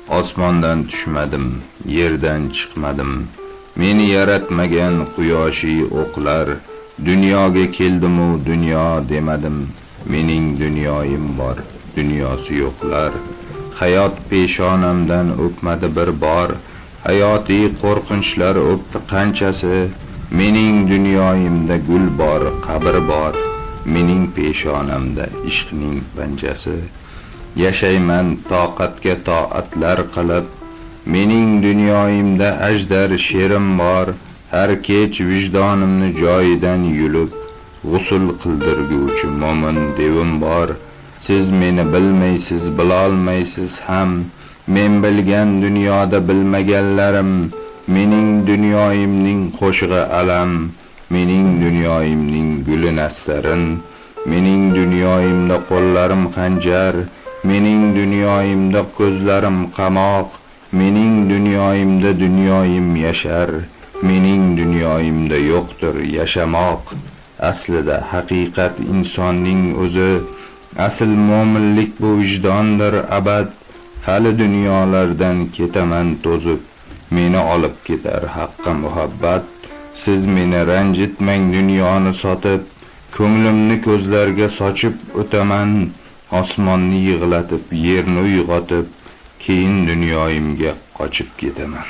Osmondan tushmadim, yerdan chiqmadim. Meni yaratmagan quyoshi o'qlar. Dunyoga keldim-u dunyo demadim. Mening dunyoyim bor, dunyosi yo'qlar. Hayot peshonamdan o'pmadi bir bor. Hayotiy qo'rqinchlar o'pdi qanchasi. Mening dunyoyimda gul bor, qabr bor. Mening peshonamda ishqning panjasi. Yashayman toqatga toatlar qilib. Mening dunyoyimda ajdar sherim bor. Har kech vijdonimni joyidan yulib, g'usul qildirguvchi mo'min devim bor. Siz meni bilmaysiz, bilolmaysiz ham. Men bilgan dunyoda bilmaganlarim. Mening dunyoyimning qo'shig'i alam. Mening dunyoyimning guli nastarin. Mening dunyoyimda qo'llarim xanjar. Mening dunyoyimda ko'zlarim qamoq. Mening dunyoyimda dunyoyim yashar. Mening dunyoyimda yo'qdir yashamoq. Aslida haqiqat insonning o'zi. Asl mo'minlik bu vijdondir abad. Hali dunyolardan ketaman to'zib. Meni olib ketar haqqa muhabbat. Siz meni ranjitmang dunyoni sotib. Ko'nglimni ko'zlarga sochib o'taman. Osmonni yig'latib, yerni uyg'otib, keyin dunyoyimga qochib ketaman.